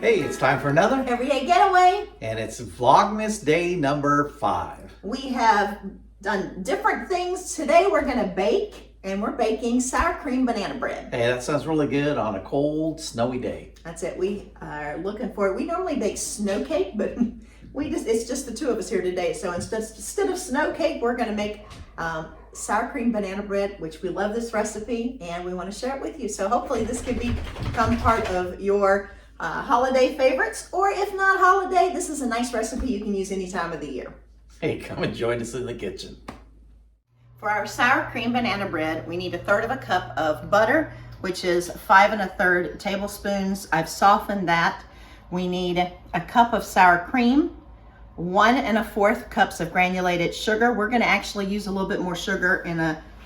Hey, it's time for another Everyday Getaway. and it's Vlogmas day number 5. We have done different things. Today we're going to bake, and we're baking sour cream banana bread. Hey, that sounds really good on a cold, snowy day. That's it. We are looking for it. We normally bake snow cake, but it's just the two of us here today. So instead of snow cake, we're going to make sour cream banana bread, which we love this recipe and we want to share it with you. So hopefully this can become part of your holiday favorites, or if not holiday, this is a nice recipe you can use any time of the year. Hey, come and join us in the kitchen. For our sour cream banana bread, we need 1/3 cup of butter, which is 5 1/3 tablespoons. I've softened that. We need a cup of sour cream, 1 1/4 cups of granulated sugar. We're going to actually use a little bit more sugar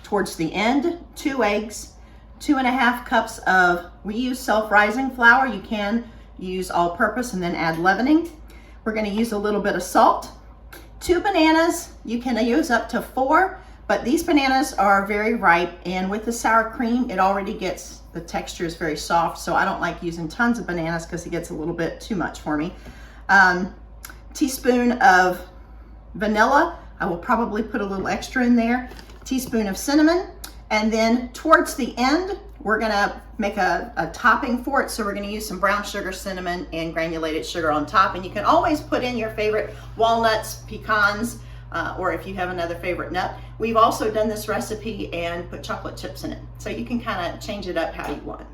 towards the end. 2 eggs, 2 1/2 cups of, we use self-rising flour. You can use all-purpose and then add leavening. We're going to use a little bit of salt. 2 bananas. You can use up to 4, but these bananas are very ripe, and with the sour cream, it already gets, the texture is very soft, so I don't like using tons of bananas because it gets a little bit too much for me. Teaspoon of vanilla. I will probably put a little extra in there. Teaspoon of cinnamon. And then towards the end, we're gonna make a topping for it. So we're gonna use some brown sugar, cinnamon, and granulated sugar on top. And you can always put in your favorite walnuts, pecans, or if you have another favorite nut. We've also done this recipe and put chocolate chips in it. So you can kind of change it up how you want.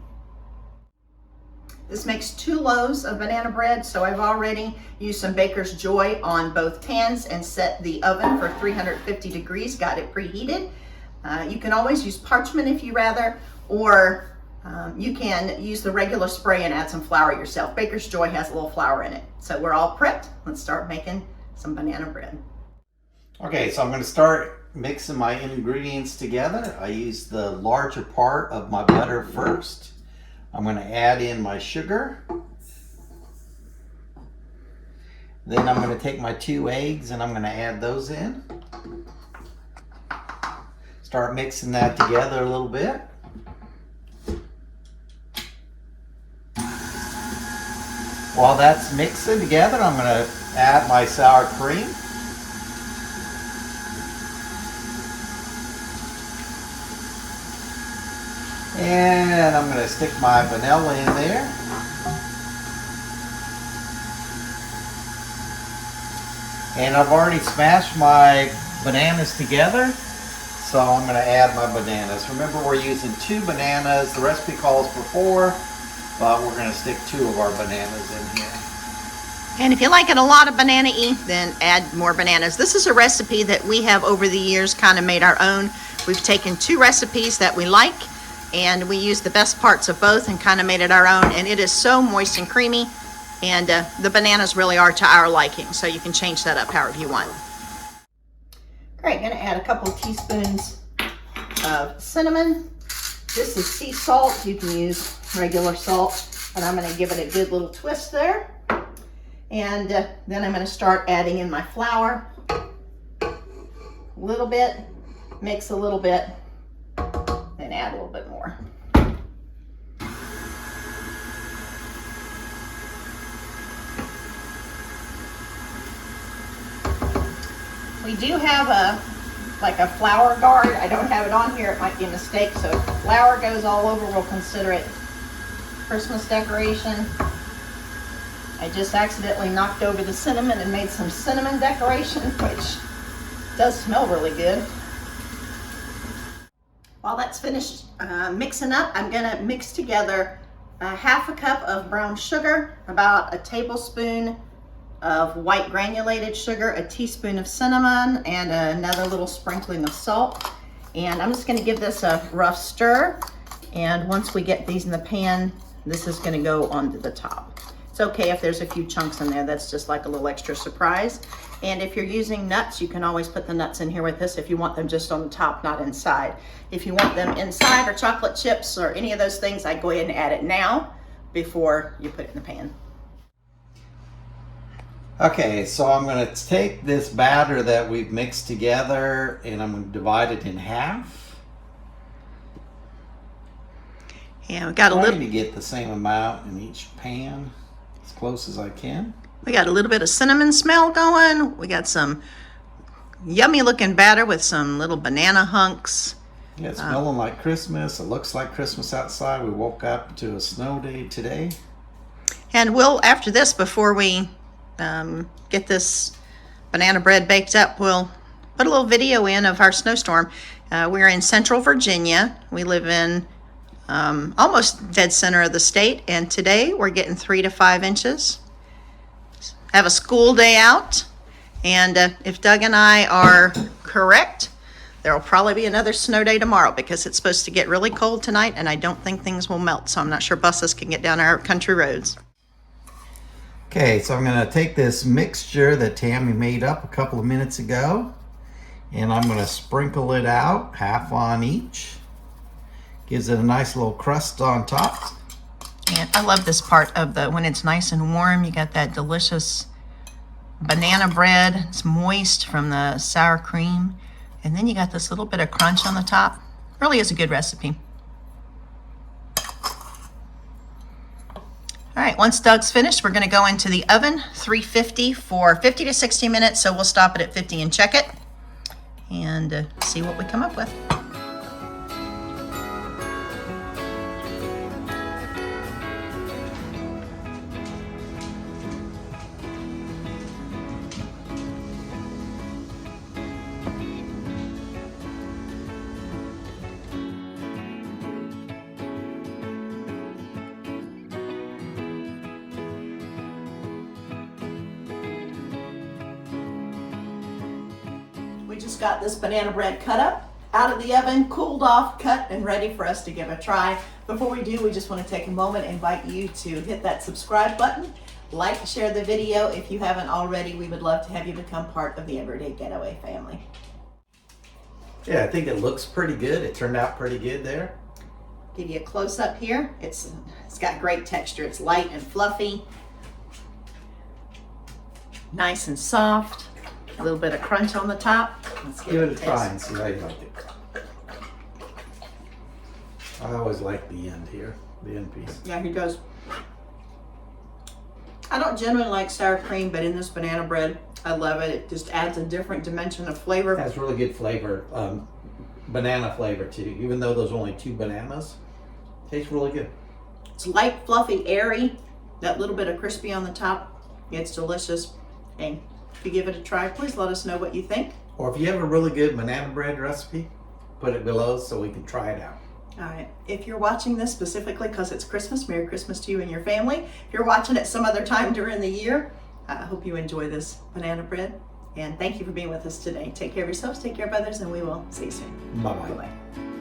This makes 2 loaves of banana bread. So I've already used some Baker's Joy on both pans and set the oven for 350 degrees, got it preheated. You can always use parchment if you rather, or you can use the regular spray and add some flour yourself. Baker's Joy has a little flour in it. So we're all prepped. Let's start making some banana bread. Okay, so I'm going to start mixing my ingredients together. I use the larger part of my butter first. I'm going to add in my sugar. Then I'm going to take my 2 eggs and I'm going to add those in. Start mixing that together a little bit. While that's mixing together, I'm going to add my sour cream. And I'm going to stick my vanilla in there. And I've already smashed my bananas together, so I'm going to add my bananas. Remember, we're using 2 bananas. The recipe calls for 4, but we're going to stick 2 of our bananas in here. And if you like it a lot of banana-y, then add more bananas. This is a recipe that we have over the years kind of made our own. We've taken 2 recipes that we like, and we used the best parts of both and kind of made it our own. And it is so moist and creamy, and the bananas really are to our liking. So you can change that up however you want. Great, gonna add a couple of teaspoons of cinnamon. This is sea salt. You can use regular salt, but I'm gonna give it a good little twist there. And then I'm gonna start adding in my flour. A little bit, mix a little bit, and add a little bit more. We do have a flour guard. I don't have it on here. It might be a mistake. So if flour goes all over, we'll consider it Christmas decoration. I just accidentally knocked over the cinnamon and made some cinnamon decoration, which does smell really good. While that's finished mixing up, I'm gonna mix together 1/2 cup of brown sugar, about a tablespoon of white granulated sugar, a teaspoon of cinnamon, and another little sprinkling of salt. And I'm just gonna give this a rough stir. And once we get these in the pan, this is gonna go onto the top. It's okay if there's a few chunks in there. That's just like a little extra surprise. And if you're using nuts, you can always put the nuts in here with this if you want them just on the top, not inside. If you want them inside, or chocolate chips or any of those things, I'd go ahead and add it now before you put it in the pan. Okay, so I'm going to take this batter that we've mixed together and I'm going to divide it in half. Yeah, we got a Trying little to get the same amount in each pan. as close as I can. We got a little bit of cinnamon smell going. We got some yummy looking batter with some little banana hunks. Yeah, it's smelling like Christmas. It looks like Christmas outside. We woke up to a snow day today. And we'll, after this, before we get this banana bread baked up, we'll put a little video in of our snowstorm. We're in Central Virginia. We live in almost dead center of the state, and today we're getting 3 to 5 inches. Have a school day out, and if Doug and I are correct, there will probably be another snow day tomorrow because it's supposed to get really cold tonight, and I don't think things will melt, so I'm not sure buses can get down our country roads. Okay, so I'm going to take this mixture that Tammy made up a couple of minutes ago, and I'm going to sprinkle it out, half on each. Gives it a nice little crust on top. And I love this part of when it's nice and warm, you got that delicious banana bread. It's moist from the sour cream. And then you got this little bit of crunch on the top. Really is a good recipe. All right, once Doug's finished, we're gonna go into the oven, 350 for 50 to 60 minutes. So we'll stop it at 50 and check it and see what we come up with. We just got this banana bread cut up, out of the oven, cooled off, cut, and ready for us to give a try. Before we do, we just want to take a moment and invite you to hit that subscribe button, like, share the video. If you haven't already, we would love to have you become part of the Everyday Getaway family. Yeah, I think it looks pretty good. It turned out pretty good there. Give you a close up here. It's got great texture. It's light and fluffy, nice and soft. A little bit of crunch on the top. Let's Give it a try and see how you like it. I always like the end here, the end piece. Yeah, here goes. I don't generally like sour cream, but in this banana bread, I love it. It just adds a different dimension of flavor. It has really good flavor, banana flavor too. Even though there's only 2 bananas, tastes really good. It's light, fluffy, airy. That little bit of crispy on the top. It's delicious. And if you give it a try, please let us know what you think. Or if you have a really good banana bread recipe, put it below so we can try it out. All right. If you're watching this specifically because it's Christmas, Merry Christmas to you and your family. If you're watching it some other time during the year, I hope you enjoy this banana bread. And thank you for being with us today. Take care of yourselves, take care of others, and we will see you soon. Bye-bye. Bye-bye.